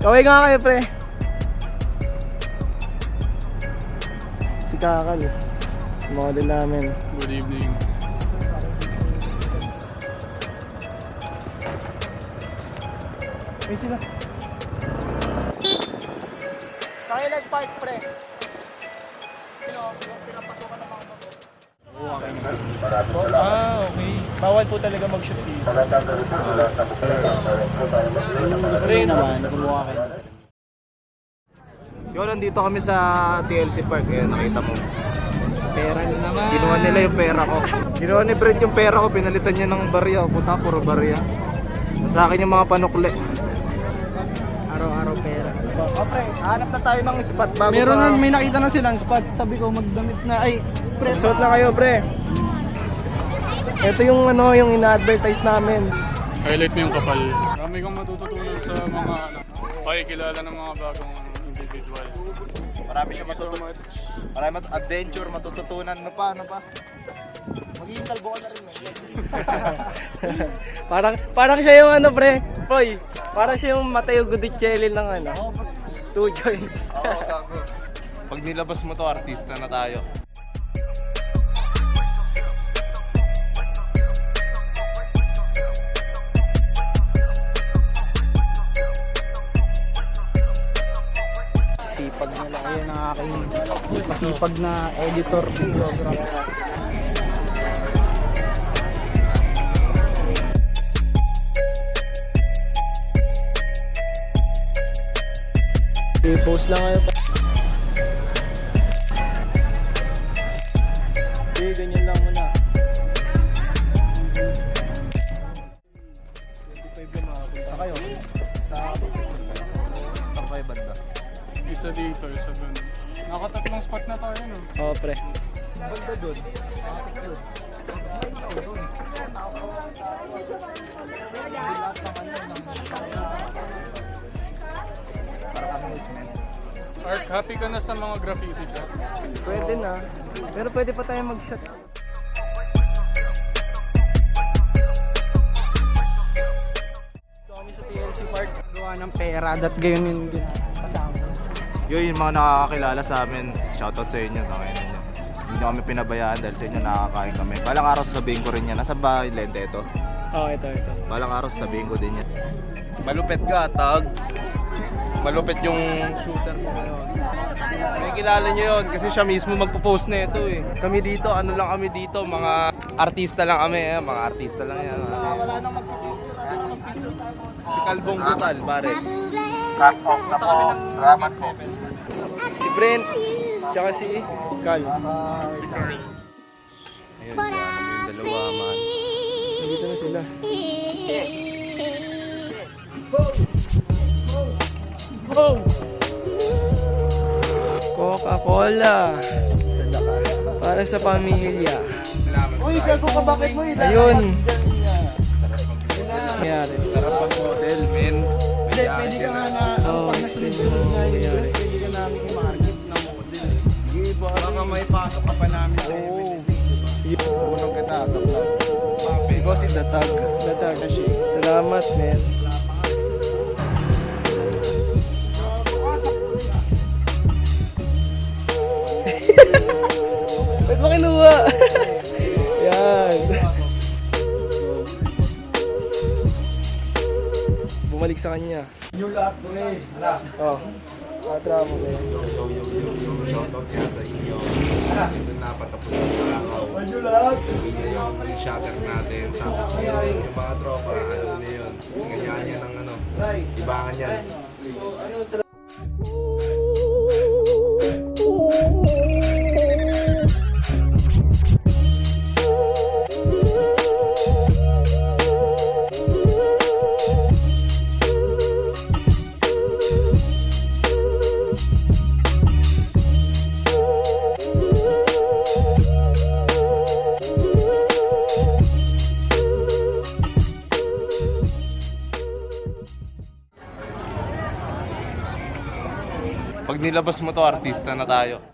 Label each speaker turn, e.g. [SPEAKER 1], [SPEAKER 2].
[SPEAKER 1] Kaway nga kayo, pre. Si Kakal, model namin.
[SPEAKER 2] Good evening.
[SPEAKER 1] Ay sila. Kaya nag-park, pre. Yung pinapasukan ng mga motor. Okay. Bawal po talaga mag-shoot dito. Gusto yun naman, kumuha kayo.
[SPEAKER 3] Yo, nandito kami sa TLC Park. Ayan, nakita mo.
[SPEAKER 1] Pera nyo naman.
[SPEAKER 3] Ginawa nila yung pera ko. Ginawa ni Brent yung pera ko. Pinalitan niya ng barya. Puta, puro barya. Sa akin yung mga panukli.
[SPEAKER 1] Araw-araw pera.
[SPEAKER 3] Okay, hanap na tayo ng spot bago
[SPEAKER 1] Meron
[SPEAKER 3] pa.
[SPEAKER 1] na, may nakita na silang spot. Sabi ko magdamit na. Ay, pre, suot na kayo, pre. Ito yung ano, yung ina-advertise namin.
[SPEAKER 2] Highlight mo yung kapal. Marami kang matututunan sa mga pakikilala ng mga bagong individual.
[SPEAKER 3] Marami siya matutunan. Marami adventure, matututunan. Ano pa? Magiging kalbo ka na rin.
[SPEAKER 1] parang siya yung ano, pre. Boy, parang siya yung Mateo Gudicelli ng ano. 2 joints.
[SPEAKER 3] Oo, gago. Pag nilabas mo to, artista na tayo.
[SPEAKER 1] Sipag nila kayo ng aking masipag na editor, videographer. I-post lang kayo. Okay, ganyan lang muna. 25 yun, makapunta kayo.
[SPEAKER 3] Saan kayo banda?
[SPEAKER 2] Isa dito, isa dun. Nakatatlong spot na tayo, no?
[SPEAKER 1] Oo, pre.
[SPEAKER 3] Banda doon.
[SPEAKER 2] Ark, happy ka na sa mga graffiti shop?
[SPEAKER 1] Pwede na. Pero pwede pa tayo mag-shot. Ito kami sa TLC Park. Gawa ng pera. Dat gayon yung
[SPEAKER 3] Yung mga nakakakilala sa amin, shoutout sa inyo. Tangin ninyo. Hindi nyo kami pinabayaan dahil sa inyo nakakain kami. Balang araw sasabihin ko rin yan. Nasa ba lente ito?
[SPEAKER 1] Oo, ito.
[SPEAKER 3] Balang araw sasabihin ko din yan. Malupit ka, tags. Malupit yung shooter mo ngayon. Nakikilala nyo yun kasi siya mismo magpo-post na ito eh. Kami dito, ano lang kami dito, mga artista lang kami eh. Mga artista lang yan. Wala nang si Kalbong Total, pare.
[SPEAKER 4] Cut off na po. Salamat po.
[SPEAKER 1] Si Brent, tsaka si Cal.
[SPEAKER 3] Ayun, yung dalawa man.
[SPEAKER 1] Dito na sila. Coca-Cola. Para sa pamilya.
[SPEAKER 3] Uy, gago ka, bakit mo
[SPEAKER 1] Ayun. Nangyari.
[SPEAKER 3] Sarap ang model, men.
[SPEAKER 1] Pwede ka nga na, pag nasunod-sunod nga yun, pwede ka namin i-market na model.
[SPEAKER 3] Baka may pasok ka pa namin sa Unang kita, tapos. Because in the tag.
[SPEAKER 1] Datag. Salamat, men. Ba't mo kinuha? Yan. Bumalik sa kanya.
[SPEAKER 3] Yung lahat mo eh.
[SPEAKER 1] Oh. Patra mo, men.
[SPEAKER 5] Yo, shoutout nga sa inyo. Ito na, patapos ng araw.
[SPEAKER 3] Yung lahat.
[SPEAKER 5] Sabihin niyo yung shutter natin. Tapos ngayon, yung mga tropa, alam niyo yun. Ganyan yan ang ano, ibangan yan.
[SPEAKER 3] Pag nilabas mo to, artista na tayo.